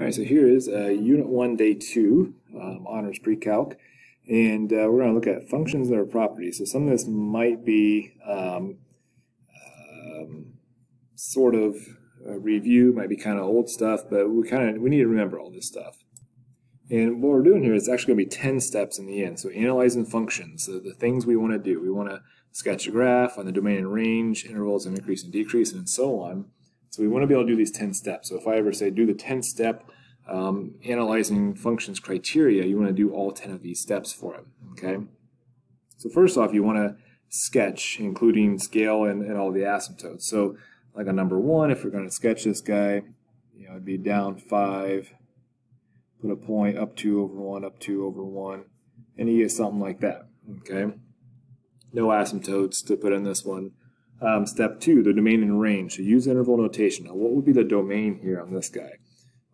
All right, so here is Unit 1, Day 2, Honors Pre-Calc, and we're going to look at functions and their properties. So some of this might be sort of a review, might be kind of old stuff, but we need to remember all this stuff. And what we're doing here is actually going to be 10 steps in the end. So analyzing functions, so the things we want to do. We want to sketch a graph on the domain and range, intervals of increase and decrease, and so on. So we want to be able to do these 10 steps. So if I ever say do the 10-step analyzing functions criteria, you want to do all 10 of these steps for it. Okay. So first off, you want to sketch, including scale and all the asymptotes. So like on number 1, if we're going to sketch this guy, it'd be down 5, put a point, up 2 over 1, up 2 over 1, and you get something like that. Okay. No asymptotes to put in this one. Step 2, the domain and range. So use interval notation. Now, what would be the domain here on this guy?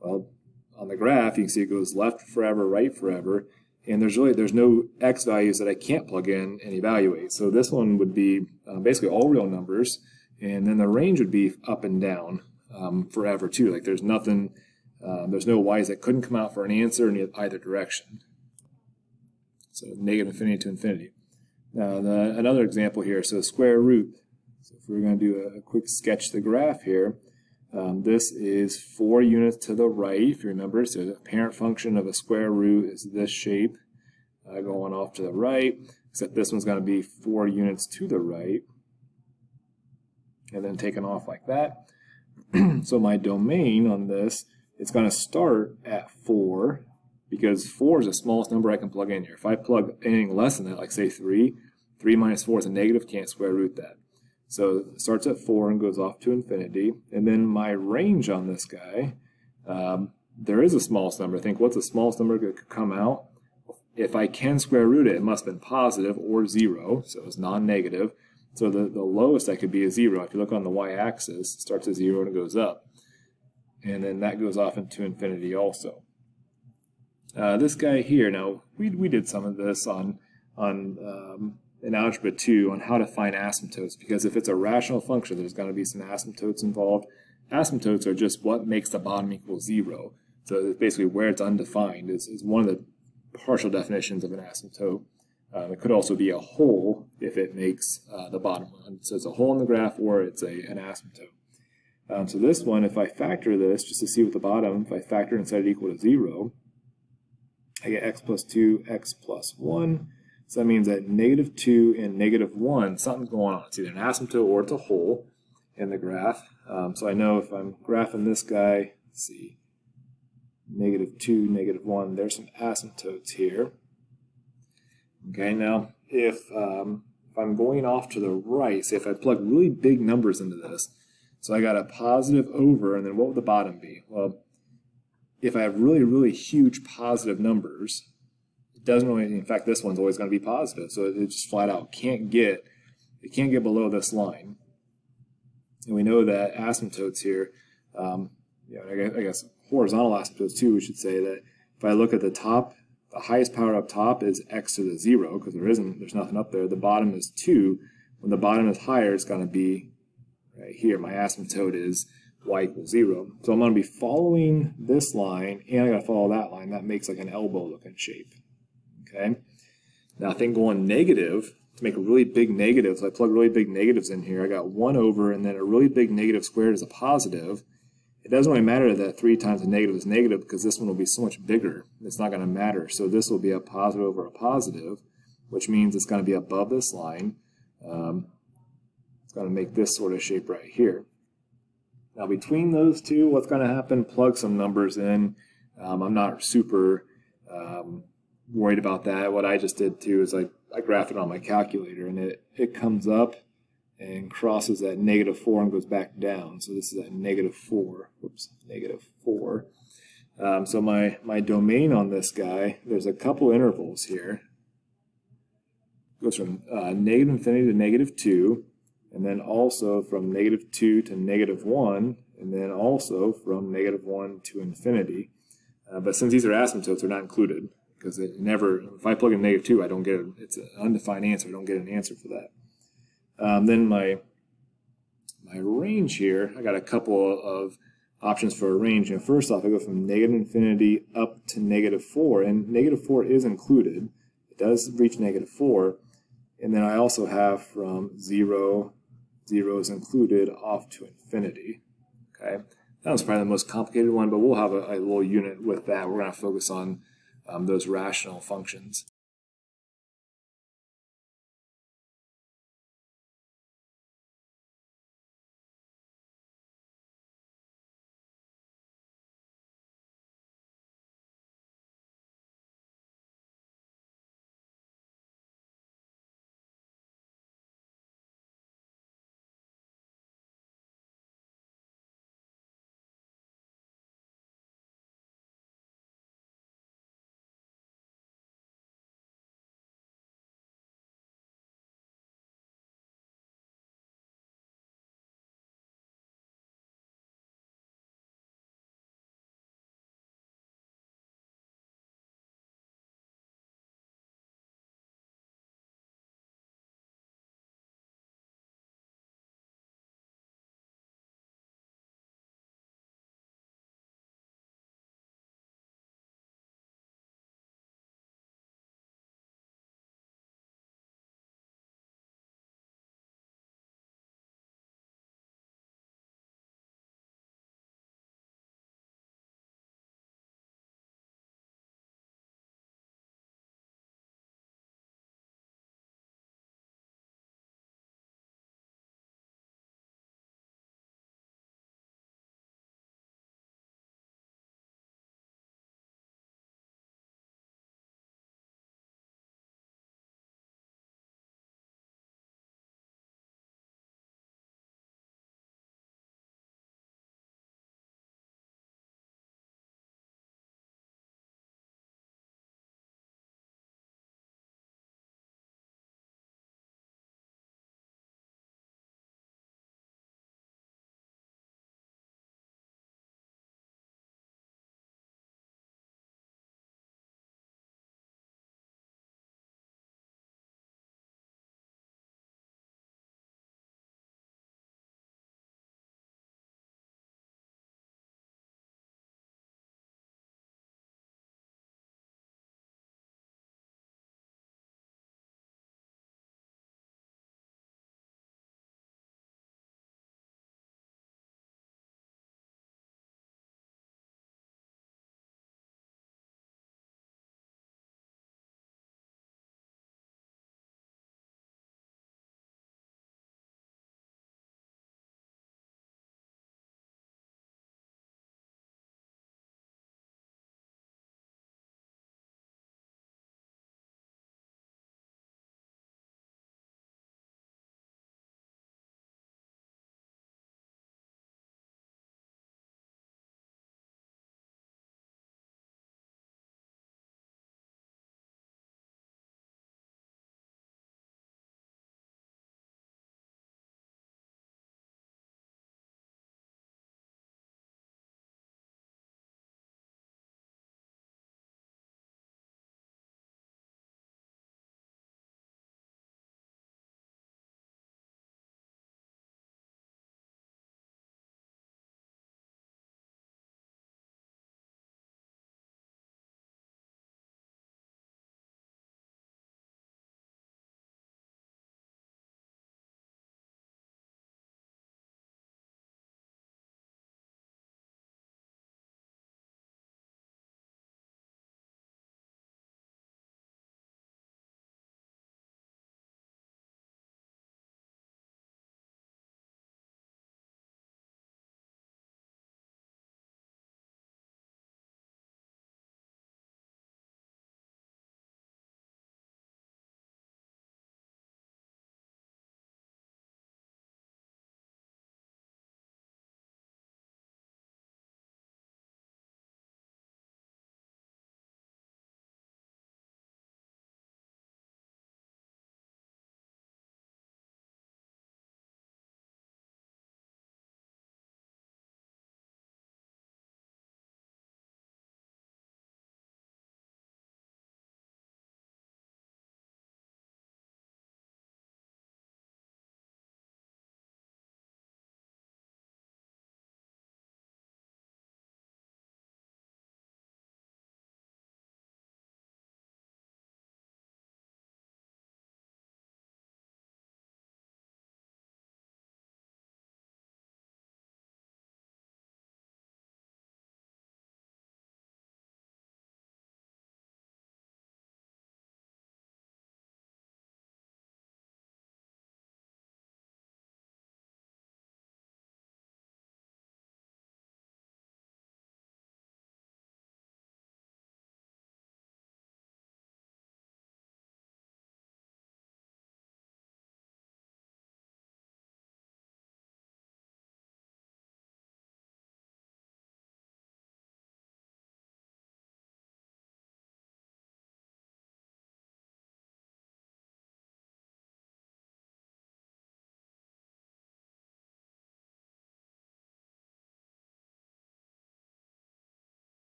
Well, on the graph, you can see it goes left forever, right forever, and there's no x values that I can't plug in and evaluate. So this one would be basically all real numbers, and then the range would be up and down forever too. Like there's nothing, there's no y's that couldn't come out for an answer in either direction. So negative infinity to infinity. Now another example here. So square root. So if we're going to do a quick sketch of the graph here, this is 4 units to the right, if you remember. So the parent function of a square root is this shape going off to the right, except this one's going to be 4 units to the right, and then taken off like that. So my domain on this, it's going to start at 4, because 4 is the smallest number I can plug in here. If I plug anything less than that, like say 3 minus 4 is a negative, can't square root that. So it starts at 4 and goes off to infinity. And then my range on this guy, there is a smallest number. I think what's the smallest number that could come out? If I can square root it, it must have been positive or 0, so it's non-negative. So the lowest that could be is 0. If you look on the y-axis, it starts at 0 and it goes up. And then that goes off into infinity also. This guy here, now we did some of this in Algebra 2 on how to find asymptotes, because if it's a rational function, there's going to be some asymptotes involved. Asymptotes are just what makes the bottom equal 0. So it's basically where it's undefined is one of the partial definitions of an asymptote. It could also be a hole if it makes the bottom one. So it's a hole in the graph or it's an asymptote. So this one, if I factor this, just to see what the bottom, if I factor and set it equal to 0, I get x plus 2, x plus 1. So that means that negative 2 and negative 1, something's going on. It's either an asymptote or it's a hole in the graph. So I know if I'm graphing this guy, let's see, negative 2, negative 1, there's some asymptotes here. Okay, now if I'm going off to the right, say if I plug really big numbers into this, so I got a positive over, and then what would the bottom be? Well, if I have really, really huge positive numbers, doesn't really, in fact, this one's always going to be positive, so it just flat out can't get below this line. And we know that asymptotes here, I guess horizontal asymptotes too, we should say that if I look at the top, the highest power up top is x to the 0, because there's nothing up there. The bottom is 2. When the bottom is higher, it's going to be right here. My asymptote is y equals 0. So I'm going to be following this line, and I got to follow that line. That makes like an elbow looking shape. Okay. Now I think going negative, to make a really big negative, so I plug really big negatives in here. I got 1 over, and then a really big negative squared is a positive. It doesn't really matter that 3 times a negative is negative, because this one will be so much bigger. It's not going to matter. So this will be a positive over a positive, which means it's going to be above this line. It's going to make this sort of shape right here. Now between those two, what's going to happen? Plug some numbers in. I'm not super worried about that. What I just did too is I graphed it on my calculator, and it comes up and crosses at negative 4 and goes back down. So this is at negative 4. Whoops, negative 4. So my domain on this guy, there's a couple intervals here. It goes from negative infinity to negative 2, and then also from negative 2 to negative 1, and then also from negative 1 to infinity. But since these are asymptotes, they're not included, because if I plug in negative 2, I don't get it's an undefined answer. I don't get an answer for that. Then my range here, I got a couple of options for a range. First off, I go from -infinity up to -4, and -4 is included. It does reach -4, and then I also have from 0, 0 is included, off to infinity. Okay, that was probably the most complicated one, but we'll have a little unit with that. We're going to focus on those rational functions.